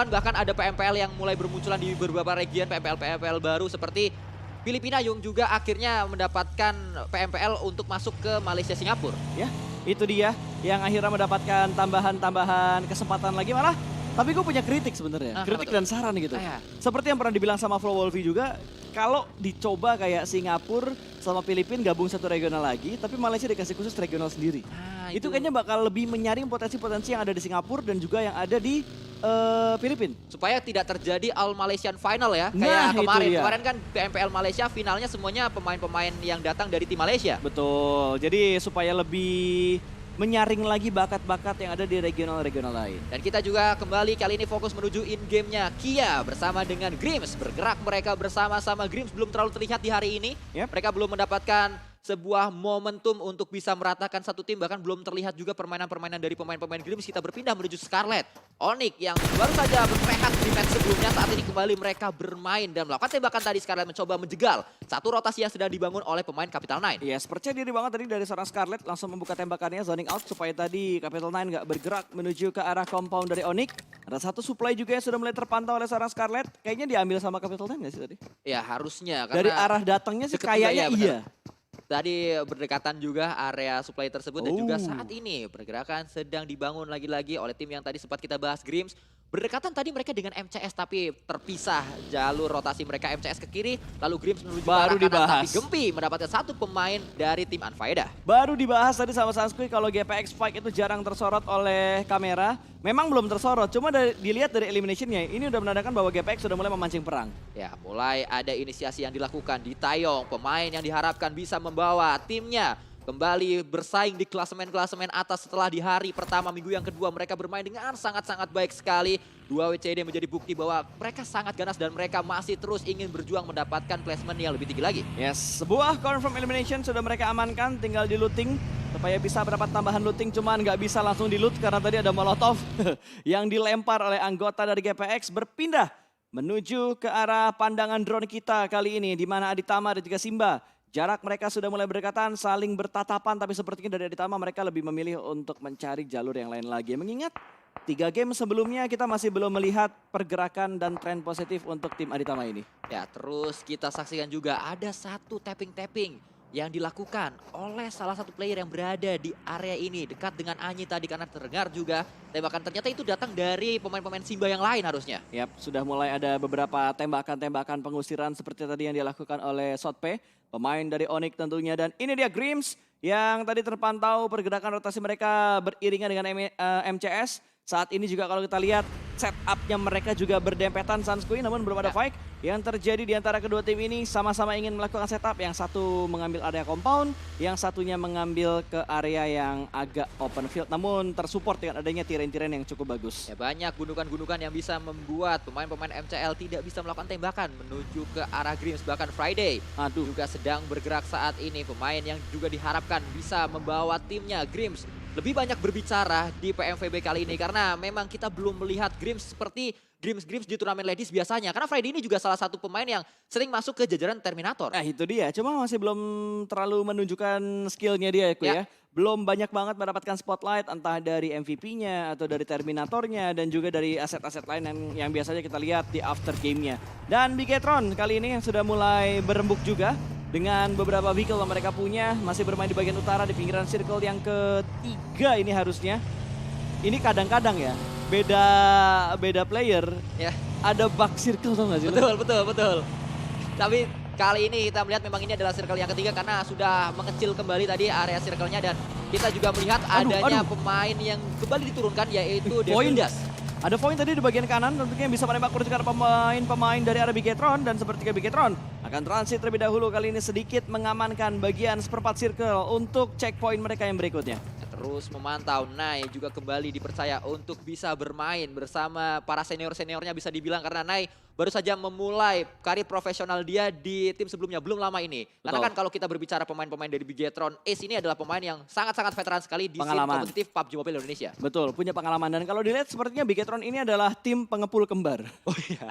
Bahkan ada PMPL yang mulai bermunculan di beberapa region, PMPL baru seperti Filipina yang juga akhirnya mendapatkan PMPL untuk masuk ke Malaysia Singapura. Ya, itu dia yang akhirnya mendapatkan tambahan-tambahan kesempatan lagi malah. Tapi gue punya kritik sebenarnya, kritik dan saran gitu. Seperti yang pernah dibilang sama Flow Wolfie juga, kalau dicoba kayak Singapura sama Filipina gabung satu regional lagi, tapi Malaysia dikasih khusus regional sendiri. Itu kayaknya bakal lebih menyaring potensi-potensi yang ada di Singapura dan juga yang ada di Filipina. Supaya tidak terjadi All Malaysian Final ya, Nah, kayak kemarin. itu dia. Kemarin kan PMPL Malaysia finalnya semuanya pemain-pemain yang datang dari tim Malaysia. Betul, jadi supaya lebih menyaring lagi bakat-bakat yang ada di regional-regional lain. Dan kita juga kembali kali ini fokus menuju in-game-nya Kia bersama dengan Grims. Bergerak mereka bersama-sama. Grims belum terlalu terlihat di hari ini. Mereka belum mendapatkan sebuah momentum untuk bisa meratakan satu tim. Bahkan belum terlihat juga permainan-permainan dari pemain-pemain Grims. Kita berpindah menuju Scarlet. Onyx yang baru saja berpehat di match sebelumnya. Saat ini kembali mereka bermain dan melakukan tembakan tadi. Scarlet mencoba menjegal satu rotasi yang sedang dibangun oleh pemain Capital Nine. Yes, percaya diri banget tadi dari seorang Scarlet. Langsung membuka tembakannya, zoning out supaya tadi Capital Nine nggak bergerak menuju ke arah compound dari Onyx. Ada satu supply juga yang sudah mulai terpantau oleh seorang Scarlet. Kayaknya diambil sama Capital Nine nggak sih tadi? Ya harusnya. Dari arah datangnya sih kayaknya iya. Tadi berdekatan juga area supply tersebut dan juga saat ini pergerakan sedang dibangun lagi-lagi oleh tim yang tadi sempat kita bahas, Grims. Berdekatan tadi mereka dengan MCS tapi terpisah jalur rotasi mereka, MCS ke kiri lalu Grims menuju ke arah kanan. Tapi Gempi mendapatkan satu pemain dari tim Unfaedah. Baru dibahas tadi sama Sanskui kalau GPX Fight itu jarang tersorot oleh kamera. Memang belum tersorot, cuma dilihat dari eliminationnya ini udah menandakan bahwa GPX sudah mulai memancing perang. Ya, mulai ada inisiasi yang dilakukan di Taeyong, pemain yang diharapkan bisa membawa timnya kembali bersaing di klasemen-klasemen atas setelah di hari pertama minggu yang kedua mereka bermain dengan sangat-sangat baik sekali. Dua WCD menjadi bukti bahwa mereka sangat ganas dan mereka masih terus ingin berjuang mendapatkan placement yang lebih tinggi lagi. Yes, sebuah confirm elimination sudah mereka amankan, tinggal di looting supaya bisa mendapat tambahan looting, cuman nggak bisa langsung di loot karena tadi ada molotov yang dilempar oleh anggota dari GPX. Berpindah menuju ke arah pandangan drone kita kali ini di mana Aditama dan juga Simba. Jarak mereka sudah mulai berdekatan, saling bertatapan, tapi sepertinya dari Aditama mereka lebih memilih untuk mencari jalur yang lain lagi. Mengingat 3 game sebelumnya kita masih belum melihat pergerakan dan tren positif untuk tim Aditama ini. Ya, terus kita saksikan juga ada satu tapping-tapping yang dilakukan oleh salah satu player yang berada di area ini dekat dengan Anyi tadi karena terdengar juga tembakan ternyata itu datang dari pemain-pemain Simba yang lain harusnya. Yap, sudah mulai ada beberapa tembakan-tembakan pengusiran seperti tadi yang dilakukan oleh Sotpe, pemain dari Onyx tentunya. Dan ini dia Grims yang tadi terpantau pergerakan rotasi mereka beriringan dengan MCS. Saat ini juga kalau kita lihat setupnya mereka juga berdempetan Sanskui namun belum ada fight. Yang terjadi di antara kedua tim ini sama-sama ingin melakukan setup. Yang satu mengambil area compound, yang satunya mengambil ke area yang agak open field. Namun tersupport dengan adanya tiren-tiren yang cukup bagus. Ya, banyak gundukan-gundukan yang bisa membuat pemain-pemain MCL tidak bisa melakukan tembakan menuju ke arah Grims. Bahkan Friday juga sedang bergerak saat ini. Pemain yang juga diharapkan bisa membawa timnya Grims lebih banyak berbicara di PMVB kali ini. Karena memang kita belum melihat Grims seperti Grims di turnamen ladies biasanya. Karena Friday ini juga salah satu pemain yang sering masuk ke jajaran Terminator. Nah itu dia, cuma masih belum terlalu menunjukkan skillnya dia ya. Belum banyak banget mendapatkan spotlight entah dari MVP-nya atau dari Terminatornya dan juga dari aset-aset lain yang biasanya kita lihat di after game-nya. Dan Bigetron kali ini yang sudah mulai berembuk juga dengan beberapa vehicle yang mereka punya. Masih bermain di bagian utara di pinggiran circle yang ketiga ini harusnya. Ini kadang-kadang ya beda player ya. Ada bug circle tau gak sih? Betul. Tapi kali ini kita melihat memang ini adalah circle yang ketiga karena sudah mengecil kembali tadi area circle-nya dan kita juga melihat adanya pemain yang kembali diturunkan yaitu Devindas. Ada poin tadi di bagian kanan tentunya bisa menembak kerucukan pemain dari arah Bigetron dan sepertiga Bigetron akan transit terlebih dahulu kali ini sedikit mengamankan bagian seperempat circle untuk checkpoint mereka yang berikutnya. Terus memantau, Nai juga kembali dipercaya untuk bisa bermain bersama para senior-seniornya bisa dibilang karena Nai baru saja memulai karir profesional dia di tim sebelumnya, belum lama ini. Karena Betul. kan kalau kita berbicara pemain-pemain dari Bigetron Ace ini adalah pemain yang sangat-sangat veteran sekali di scene Pengalaman. kompetitif PUBG Mobile Indonesia. Betul, punya pengalaman. Dan kalau dilihat sepertinya Bigetron ini adalah tim pengepul kembar. Oh iya,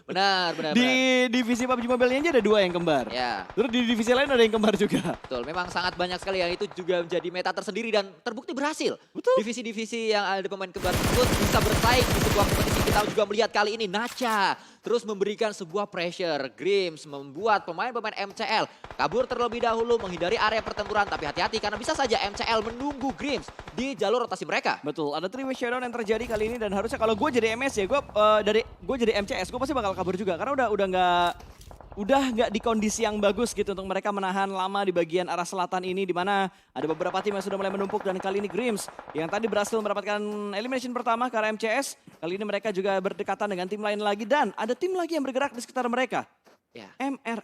benar. Di divisi PUBG Mobile aja ada 2 yang kembar. Ya, Terus di divisi lain ada yang kembar juga. betul. Memang sangat banyak sekali yang itu juga menjadi meta tersendiri dan terbukti berhasil. Betul. Divisi-divisi yang ada pemain kembar tersebut bisa bersaing di sebuah kompetisi. Kita juga melihat kali ini Nacha terus memberikan sebuah pressure. Grims membuat pemain-pemain MCL kabur terlebih dahulu menghindari area pertempuran. Tapi hati-hati karena bisa saja MCL menunggu Grims di jalur rotasi mereka. Betul, ada 3-way showdown yang terjadi kali ini dan harusnya kalau gue jadi MS ya, gue jadi MCS, gue pasti bakal kabur juga karena udah nggak di kondisi yang bagus gitu untuk mereka menahan lama di bagian arah selatan ini di mana ada beberapa tim yang sudah mulai menumpuk dan kali ini Grims yang tadi berhasil mendapatkan elimination pertama ke arah MCS, kali ini mereka juga berdekatan dengan tim lain lagi dan ada tim lagi yang bergerak di sekitar mereka. Ya. MRF.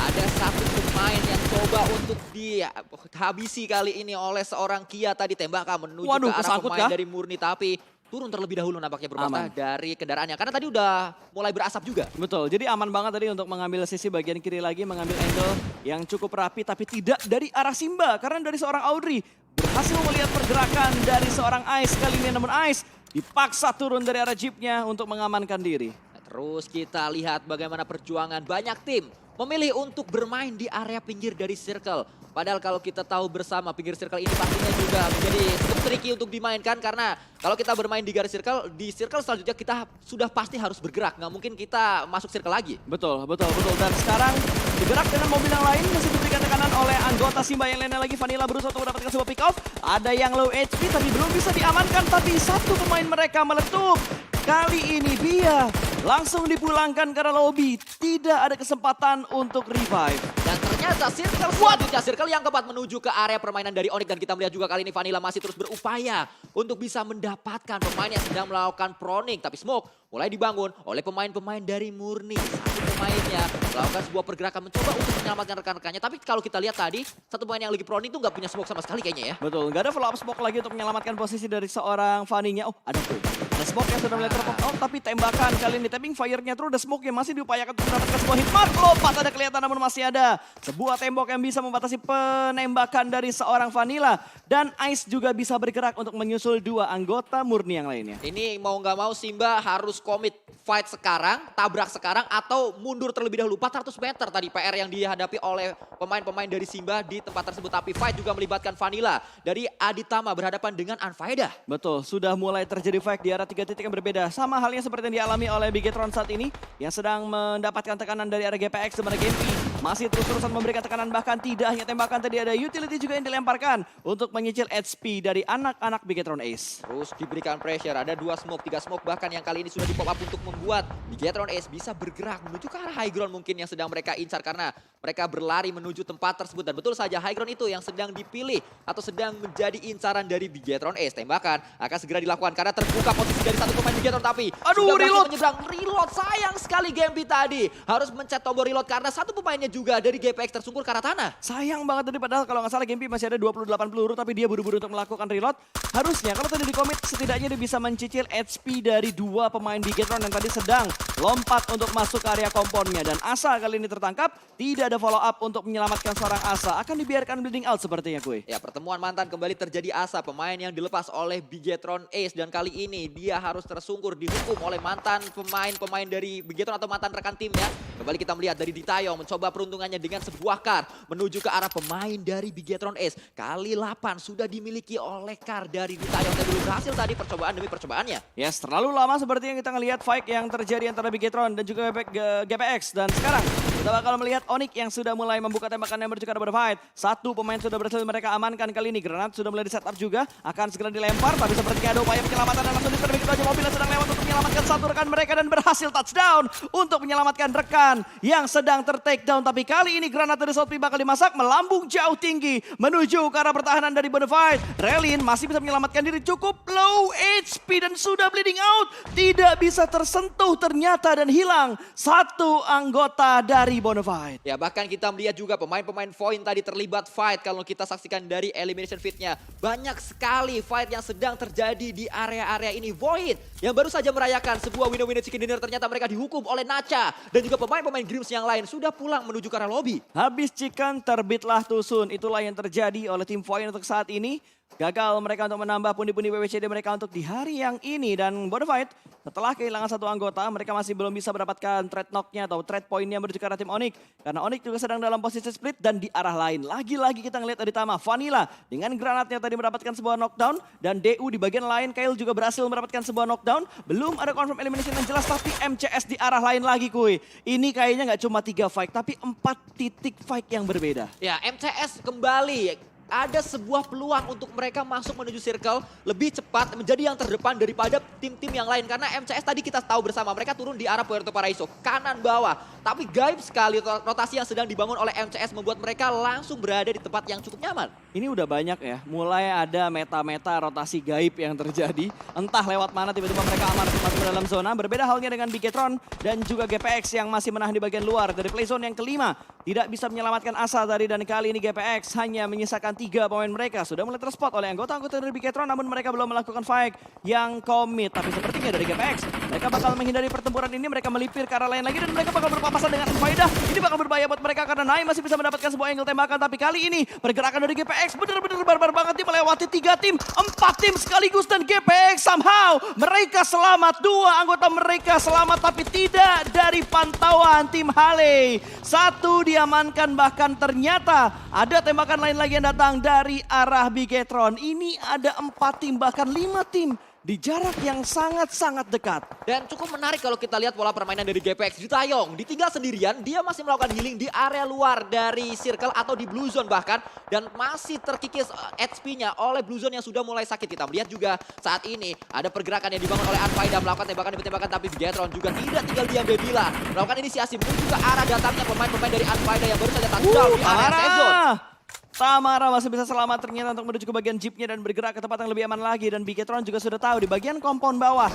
Ada satu pemain yang coba untuk dihabisi kali ini oleh seorang Kia tadi tembakan menuju Waduh, ke arah kesangkut pemain kah? dari Murni tapi turun terlebih dahulu nampaknya berbantah Aman. dari kendaraannya karena tadi udah mulai berasap juga. Betul, jadi aman banget tadi untuk mengambil sisi bagian kiri lagi, mengambil angle yang cukup rapi tapi tidak dari arah Simba karena dari seorang Audrey berhasil melihat pergerakan dari seorang Ice kali ini, namun Ice dipaksa turun dari arah jeepnya untuk mengamankan diri. Terus kita lihat bagaimana perjuangan banyak tim memilih untuk bermain di area pinggir dari circle. Padahal kalau kita tahu bersama pinggir circle ini pastinya juga menjadi cukup tricky untuk dimainkan karena kalau kita bermain di garis circle, di circle selanjutnya kita sudah pasti harus bergerak. Nggak mungkin kita masuk circle lagi. Betul. Dan sekarang bergerak dengan mobil yang lain masih diberikan tekanan oleh anggota Simba yang lainnya lagi. Vanilla berusaha untuk mendapatkan sebuah pick off. Ada yang low HP tapi belum bisa diamankan tapi satu pemain mereka meletup. Kali ini Bia langsung dipulangkan karena lobby. Tidak ada kesempatan untuk revive. Dan ternyata circle selanjutnya, circle yang keempat menuju ke area permainan dari Onyx. Dan kita melihat juga kali ini Vanilla masih terus berupaya untuk bisa mendapatkan pemain yang sedang melakukan proning. Tapi smoke mulai dibangun oleh pemain-pemain dari Murni. Satu pemainnya melakukan sebuah pergerakan mencoba untuk menyelamatkan rekan-rekannya. Tapi kalau kita lihat tadi, satu pemain yang lagi proning itu nggak punya smoke sama sekali kayaknya ya. Betul, nggak ada follow up smoke lagi untuk menyelamatkan posisi dari seorang Fanny-nya. Oh, ada tuh. Ada smoke yang sudah mulai terpok out, tapi tembakan kali ini tapping fire-nya terus ada smoke yang masih diupayakan untuk mendapatkan sebuah hit mark. Lompat ada kelihatan namun masih ada sebuah tembok yang bisa membatasi penembakan dari seorang Vanilla. Dan Ice juga bisa bergerak untuk menyusul 2 anggota Murni yang lainnya. Ini mau nggak mau Simba harus komit fight sekarang, tabrak sekarang atau mundur terlebih dahulu. 400 meter tadi PR yang dihadapi oleh pemain-pemain dari Simba di tempat tersebut. Tapi fight juga melibatkan Vanilla dari Aditama berhadapan dengan Anfaedah. Betul, sudah mulai terjadi fight di arah 3 titik yang berbeda. Sama halnya seperti yang dialami oleh Bigetron saat ini yang sedang mendapatkan tekanan dari arah GPX di mana Gempi masih terus-terusan memberikan tekanan, bahkan tidak hanya tembakan, tadi ada utility juga yang dilemparkan untuk menyicil HP dari anak-anak Bigetron Ace. Terus diberikan pressure, ada 2 smoke, 3 smoke bahkan yang kali ini sudah di pop up untuk membuat Bigetron Ace bisa bergerak menuju ke arah high ground mungkin yang sedang mereka incar karena mereka berlari menuju tempat tersebut. Dan betul saja high ground itu yang sedang dipilih atau sedang menjadi incaran dari Bigetron Ace. Tembakan akan segera dilakukan karena terbuka posisi dari satu pemain Bigetron tapi aduh, sudah berhasil reload. menyeberang. Reload, sayang sekali Gempi tadi harus mencet tombol reload karena satu pemainnya juga dari GPX tersungkur ke arah tanah. Sayang banget tadi, padahal kalau nggak salah Gempi masih ada 28 peluru tapi dia buru-buru untuk melakukan reload. Harusnya kalau tadi di commit setidaknya dia bisa mencicil HP dari 2 pemain Bigetron yang tadi sedang lompat untuk masuk ke area komponnya. Dan Asa kali ini tertangkap, tidak ada follow up untuk menyelamatkan seorang Asa. Akan dibiarkan bleeding out sepertinya gue. Ya, pertemuan mantan kembali terjadi. Asa, pemain yang dilepas oleh Bigetron Ace. Dan kali ini dia harus tersungkur dihukum oleh mantan pemain dari Bigetron atau mantan rekan timnya. Kembali kita melihat dari Ditayong mencoba peruntungannya dengan sebuah kar menuju ke arah pemain dari Bigetron Ace. Kali 8 sudah dimiliki oleh kar dari Ditayong dan belum berhasil tadi percobaan demi percobaannya. Yes, terlalu lama seperti yang kita ngelihat fight yang terjadi antara Bigetron dan juga GPX. Dan sekarang kita bakal melihat Onyx yang sudah mulai membuka tembakannya menuju ke arah fight. Satu pemain sudah berhasil mereka amankan kali ini. Granat sudah mulai di setup juga, akan segera dilempar. Tapi sepertinya ada upaya penyelamatan dan langsung diserang begitu aja. Mobil yang sedang lewat untuk menyelamatkan satu rekan mereka dan berhasil touchdown untuk menyelamatkan rekan yang sedang ter-takedown. Tapi kali ini granat dari South P bakal dimasak melambung jauh tinggi menuju ke arah pertahanan dari Bonafide. Relin masih bisa menyelamatkan diri, cukup low HP dan sudah bleeding out. Tidak bisa tersentuh ternyata dan hilang satu anggota dari dari Bonafide. Ya bahkan kita melihat juga pemain-pemain Void tadi terlibat fight kalau kita saksikan dari elimination feed-nya. Banyak sekali fight yang sedang terjadi di area-area ini. Void yang baru saja merayakan sebuah winner-winner chicken dinner ternyata mereka dihukum oleh Nacha. Dan juga pemain-pemain Grims yang lain sudah pulang menuju ke arah lobby. Habis chicken terbitlah Tusun. Itulah yang terjadi oleh tim Void untuk saat ini. Gagal mereka untuk menambah pundi-pundi WWCD mereka untuk di hari yang ini. Dan Bonafide setelah kehilangan satu anggota, mereka masih belum bisa mendapatkan trade knock-nya atau trade point-nya menuju ke arah tim Onyx. Karena Onyx juga sedang dalam posisi split dan di arah lain. Lagi-lagi kita ngeliat Aditama, Vanilla dengan granatnya tadi mendapatkan sebuah knockdown. Dan DU di bagian lain, Kyle juga berhasil mendapatkan sebuah knockdown. Belum ada confirm elimination yang jelas, tapi MCS di arah lain lagi kuy. Ini kayaknya nggak cuma 3 fight, tapi 4 titik fight yang berbeda. Ya MCS kembali. Ada sebuah peluang untuk mereka masuk menuju circle lebih cepat menjadi yang terdepan daripada tim-tim yang lain. Karena MCS tadi kita tahu bersama mereka turun di arah Puerto Paraiso, kanan bawah. Tapi gaib sekali rotasi yang sedang dibangun oleh MCS membuat mereka langsung berada di tempat yang cukup nyaman. Ini udah banyak ya, mulai ada meta-meta rotasi gaib yang terjadi. Entah lewat mana tiba-tiba mereka aman masuk ke dalam zona. Berbeda halnya dengan Bigetron dan juga GPX yang masih menahan di bagian luar. Dari play zone yang kelima, tidak bisa menyelamatkan asa tadi. Dan kali ini GPX hanya menyisakan 3 pemain mereka. Sudah mulai terspot oleh anggota-anggota dari Bigetron, namun mereka belum melakukan fight yang komit. Tapi sepertinya dari GPX, mereka bakal menghindari pertempuran ini. Mereka melipir ke arah lain lagi dan mereka bakal berpapasan dengan Anfaida. Ini bakal berbahaya buat mereka karena Nai masih bisa mendapatkan sebuah angle tembakan. Tapi kali ini pergerakan dari GPX benar-benar barbar banget. Dia melewati 3 tim, 4 tim sekaligus. Dan GPX somehow mereka selamat. 2 anggota mereka selamat tapi tidak dari pantauan tim Hale. 1 diamankan, bahkan ternyata ada tembakan lain lagi yang datang dari arah Bigetron. Ini ada 4 tim, bahkan 5 tim di jarak yang sangat-sangat dekat. Dan cukup menarik kalau kita lihat pola permainan dari GPX. Jutayong ditinggal sendirian, dia masih melakukan healing di area luar dari circle atau di blue zone bahkan. Dan masih terkikis HP-nya oleh blue zone yang sudah mulai sakit. Kita melihat juga saat ini ada pergerakan yang dibangun oleh Anfaida melakukan tembakan demi tembakan. Tapi Bigetron juga tidak tinggal diam Bebila melakukan inisiasi menuju ke arah datangnya pemain-pemain dari Anfaida yang baru saja touchdown di area safe zone. Tamara masih bisa selamat ternyata untuk menuju ke bagian jeepnya dan bergerak ke tempat yang lebih aman lagi. Dan Bigetron juga sudah tahu di bagian kompon bawah.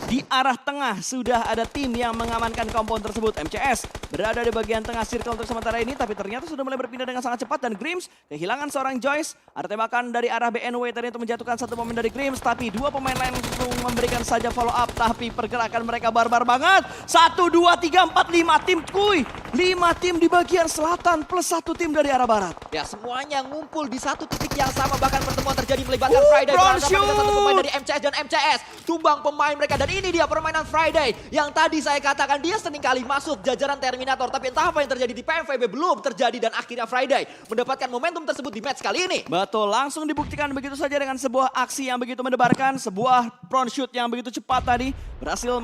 Di arah tengah sudah ada tim yang mengamankan kompon tersebut. MCS berada di bagian tengah circle untuk sementara ini. Tapi ternyata sudah mulai berpindah dengan sangat cepat. Dan Grims kehilangan seorang Joyce. Ada tembakan dari arah BNW tadi untuk menjatuhkan 1 pemain dari Grims. Tapi 2 pemain lain langsung memberikan saja follow up. Tapi pergerakan mereka barbar banget. 1, 2, 3, 4, 5 tim kuy. 5 tim di bagian selatan plus 1 tim dari arah barat. Ya semuanya ngumpul di satu titik yang sama. Bahkan pertemuan terjadi melibatkan Friday bersama dengan 1 pemain dari MCS dan MCS. Tumbang pemain mereka dan ini dia permainan Friday. Yang tadi saya katakan dia seringkali masuk jajaran Terminator. Tapi entah apa yang terjadi di PMVB belum terjadi. Dan akhirnya Friday mendapatkan momentum tersebut di match kali ini. Betul, langsung dibuktikan begitu saja dengan sebuah aksi yang begitu mendebarkan. Sebuah front shoot yang begitu cepat tadi. Berhasil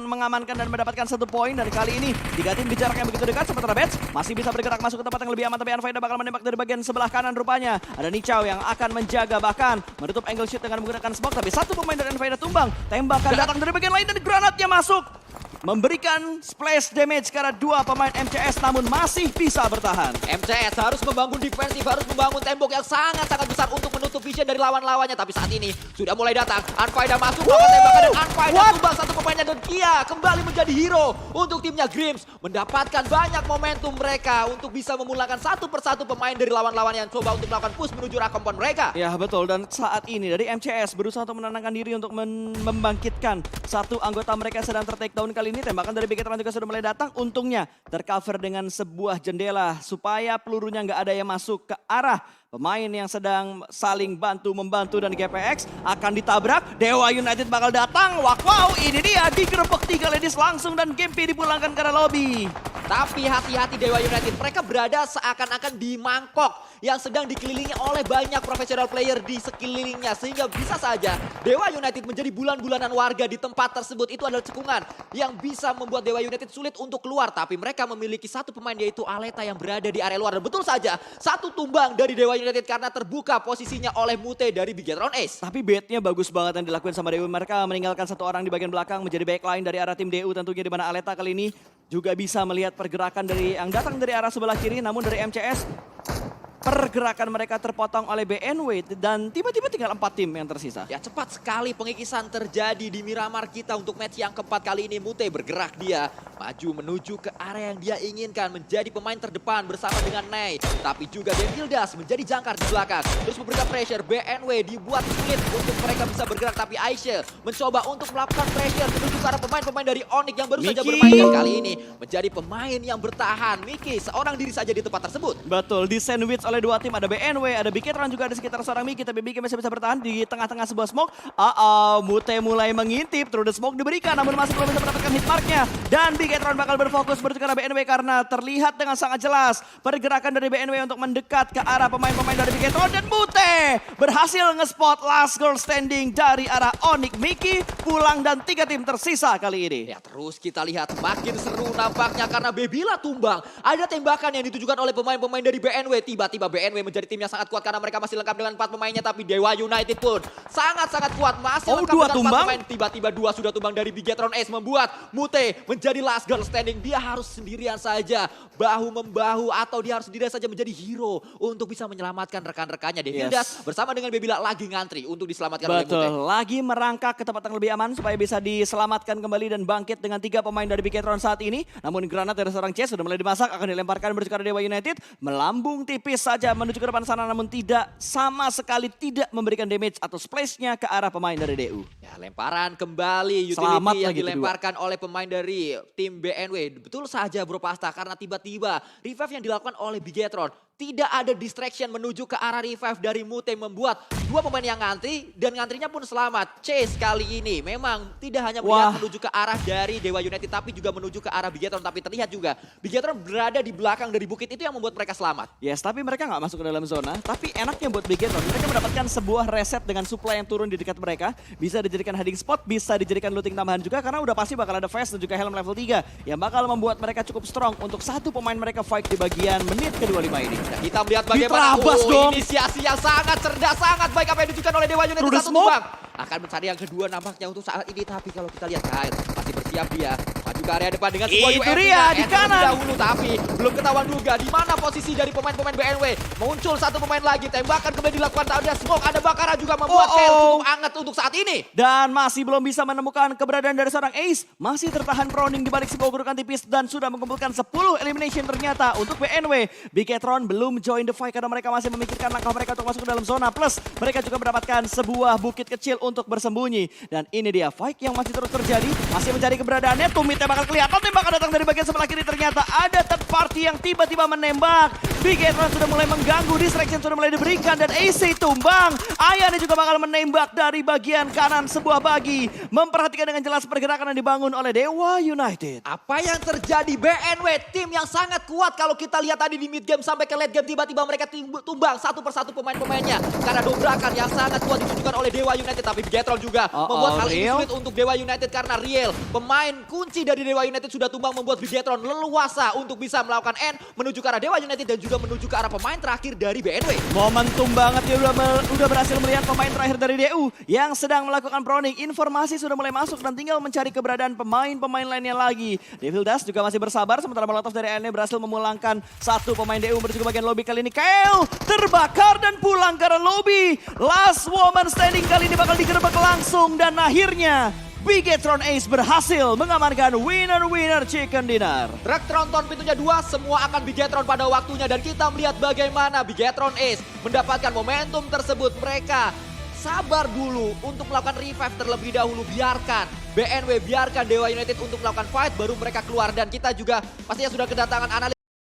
mengamankan dan mendapatkan 1 poin. Dan kali ini 3 tim di jarak yang begitu dekat. Sementara Bets masih bisa bergerak masuk ke tempat yang lebih aman. Tapi Anfaida bakal menembak dari bagian sebelah kanan rupanya. Ada Nichao yang akan menjaga bahkan menutup angle shoot dengan menggunakan smoke. Tapi 1 pemain dari Anfaida tumbang. Tembakan datang dari bagian lain dan granatnya masuk. Memberikan splash damage karena 2 pemain MCS namun masih bisa bertahan. MCS harus membangun defensif, harus membangun tembok yang sangat-sangat besar untuk menutup vision dari lawan-lawannya. Tapi saat ini sudah mulai datang. Anfaida masuk melakukan tembakan dan Anfaida tumbang 1 pemainnya dan Kia kembali menjadi hero untuk timnya Grims. Mendapatkan banyak momentum mereka untuk bisa memulangkan 1 persatu pemain dari lawan-lawan yang coba untuk melakukan push menuju arah kompon mereka. Ya betul, dan saat ini dari MCS berusaha untuk menenangkan diri untuk membangkitkan 1 anggota mereka sedang ter-takedown kali ini. Tembakan dari Bigetron juga sudah mulai datang. Untungnya tercover dengan sebuah jendela supaya pelurunya nggak ada yang masuk ke arah pemain yang sedang saling bantu-membantu. Dan GPX akan ditabrak. Dewa United bakal datang. Wow, ini dia digerebek 3 ladies langsung dan Gempi dipulangkan ke arah lobby. Tapi hati-hati Dewa United, mereka berada seakan-akan di mangkok yang sedang dikelilingi oleh banyak profesional player di sekelilingnya. Sehingga bisa saja Dewa United menjadi bulan-bulanan warga di tempat tersebut. Itu adalah cekungan yang bisa membuat Dewa United sulit untuk keluar. Tapi mereka memiliki 1 pemain yaitu Aleta yang berada di area luar. Dan betul saja 1 tumbang dari Dewa United karena terbuka posisinya oleh Mute dari Bigetron Ace. Tapi baitnya bagus banget yang dilakukan sama Dewa. Mereka meninggalkan 1 orang di bagian belakang menjadi backline dari arah tim DU tentunya, di mana Aleta kali ini juga bisa melihat pergerakan dari yang datang dari arah sebelah kiri. Namun dari MCS pergerakan mereka terpotong oleh BNW dan tiba-tiba tinggal 4 tim yang tersisa. Ya cepat sekali pengikisan terjadi di Miramar kita untuk match yang keempat kali ini. Mute bergerak dia maju menuju ke area yang dia inginkan, menjadi pemain terdepan bersama dengan Ney. Tapi juga Denvildas menjadi jangkar di belakang. Terus memberikan pressure, BNW dibuat sulit untuk mereka bisa bergerak. Tapi Aisyah mencoba untuk melakukan pressure menuju ke arah pemain-pemain dari Onyx yang baru saja Miki. bermain. Dan kali ini menjadi pemain yang bertahan. Miki seorang diri saja di tempat tersebut. Betul, di sandwich oleh dua tim, ada BNW, ada Biggetron juga ada sekitar seorang Miki. Tapi Miki masih bisa bertahan di tengah-tengah sebuah smoke. Mute mulai mengintip, through the smoke diberikan namun masih belum bisa mendapatkan hitmarknya. Dan Biggetron bakal berfokus menuju ke arah BNW karena terlihat dengan sangat jelas pergerakan dari BNW untuk mendekat ke arah pemain-pemain dari Biggetron. Dan Mute berhasil nge-spot last girl standing dari arah Onyx. Miki pulang dan 3 tim tersisa kali ini. Ya terus kita lihat makin seru nampaknya karena Bebila tumbang. Ada tembakan yang ditujukan oleh pemain-pemain dari BNW. Tiba-tiba BNW menjadi tim yang sangat kuat karena mereka masih lengkap dengan 4 pemainnya. Tapi Dewa United pun sangat-sangat kuat. Masih lengkap dua dengan 4 tumbang? pemain. Tiba-tiba 2 sudah tumbang dari Biggetron Ace membuat Mute menjadi last girl standing. Dia harus sendirian saja. Bahu-membahu atau dia harus sendirian saja menjadi hero untuk bisa menyelamatkan rekan-rekannya. Devildas bersama dengan Bebila lagi ngantri untuk diselamatkan oleh Mute. Betul, lagi merangkak ke tempat yang lebih aman supaya bisa diselamatkan kembali dan bangkit dengan 3 pemain dari Biggetron saat ini. Namun granat dari seorang Chase sudah mulai dimasak, akan dilemparkan menuju ke arah Dewa United. Melambung tipis saja menuju ke depan sana namun tidak sama sekali tidak memberikan damage atau splash-nya ke arah pemain dari DU. Ya, lemparan kembali Selamat utility yang lagi dilemparkan oleh pemain dari tim BNW. Betul saja Bro Pasta karena tiba-tiba revive yang dilakukan oleh Biggetron. Tidak ada distraction menuju ke arah revive dari Mute membuat 2 pemain yang ngantri dan ngantrinya pun selamat. Chase kali ini memang tidak hanya melihat menuju ke arah dari Dewa United tapi juga menuju ke arah Biggetron. Tapi terlihat juga Biggetron berada di belakang dari bukit itu yang membuat mereka selamat. Yes, tapi mereka nggak masuk ke dalam zona. Tapi enaknya buat Biggetron, mereka mendapatkan sebuah reset dengan supply yang turun di dekat mereka. Bisa dijadikan hiding spot, bisa dijadikan looting tambahan juga karena udah pasti bakal ada vest dan juga helm level 3 yang bakal membuat mereka cukup strong untuk satu pemain mereka fight di bagian menit ke-25 ini. Nah, kita melihat bagaimana inisiasi yang sangat cerdas, sangat baik apa yang ditunjukkan oleh Dewa United. Satu tumbang. Akan mencari yang kedua nampaknya untuk saat ini. Tapi kalau kita lihat Kyle masih bersiap dia. Maju ke area depan dengan sebuah Itu dia di kanan. dahulu. Tapi belum ketahuan juga di mana posisi dari pemain-pemain BNW. Muncul satu pemain lagi. Tembakan kemudian dilakukan. Ada smoke, ada bakaran juga membuat Kyle cukup hangat untuk saat ini. Dan masih belum bisa menemukan keberadaan dari seorang Ace. Masih tertahan proning di balik sebuah gurukan tipis dan sudah mengumpulkan 10 elimination ternyata untuk BNW. Biggetron belum join the fight karena mereka masih memikirkan langkah mereka untuk masuk ke dalam zona. Plus mereka juga mendapatkan sebuah bukit kecil untuk bersembunyi. Dan ini dia fight yang masih terus terjadi. Masih mencari keberadaannya. Tumitnya bakal kelihatan. Tembakan datang dari bagian sebelah kiri. Ternyata ada third party yang tiba-tiba menembak. Biggetron sudah mulai mengganggu. Distraction sudah mulai diberikan. Dan AC tumbang. Ayane juga bakal menembak dari bagian kanan sebuah bagi. Memperhatikan dengan jelas pergerakan yang dibangun oleh Dewa United. Apa yang terjadi BNW? Tim yang sangat kuat kalau kita lihat tadi di mid game sampai ke late game. Tiba-tiba mereka tumbang satu persatu pemain-pemainnya. Karena dobrakan yang sangat kuat ditunjukkan oleh Dewa United. Tapi Biggetron juga membuat hal ini sulit untuk Dewa United. Karena Riel, pemain kunci dari Dewa United sudah tumbang membuat Biggetron leluasa untuk bisa melakukan end menuju ke arah Dewa United dan juga menuju ke arah pemain terakhir dari BNW. Momentum banget dia udah berhasil melihat pemain terakhir dari DU yang sedang melakukan proning. Informasi sudah mulai masuk dan tinggal mencari keberadaan pemain-pemain lainnya lagi. Devildas juga masih bersabar sementara Molotov dari ANE berhasil memulangkan satu pemain DU menuju ke bagian lobby kali ini. Kyle terbakar dan pulang ke arah lobby. Last woman standing kali ini bakal digerebek langsung dan akhirnya Biggetron Ace berhasil mengamankan winner chicken dinner. Truk tronton pintunya 2, semua akan Biggetron pada waktunya. Dan kita melihat bagaimana Biggetron Ace mendapatkan momentum tersebut. Mereka sabar dulu untuk melakukan revive terlebih dahulu. Biarkan BNW, biarkan Dewa United untuk melakukan fight, baru mereka keluar. Dan kita juga pastinya sudah kedatangan analis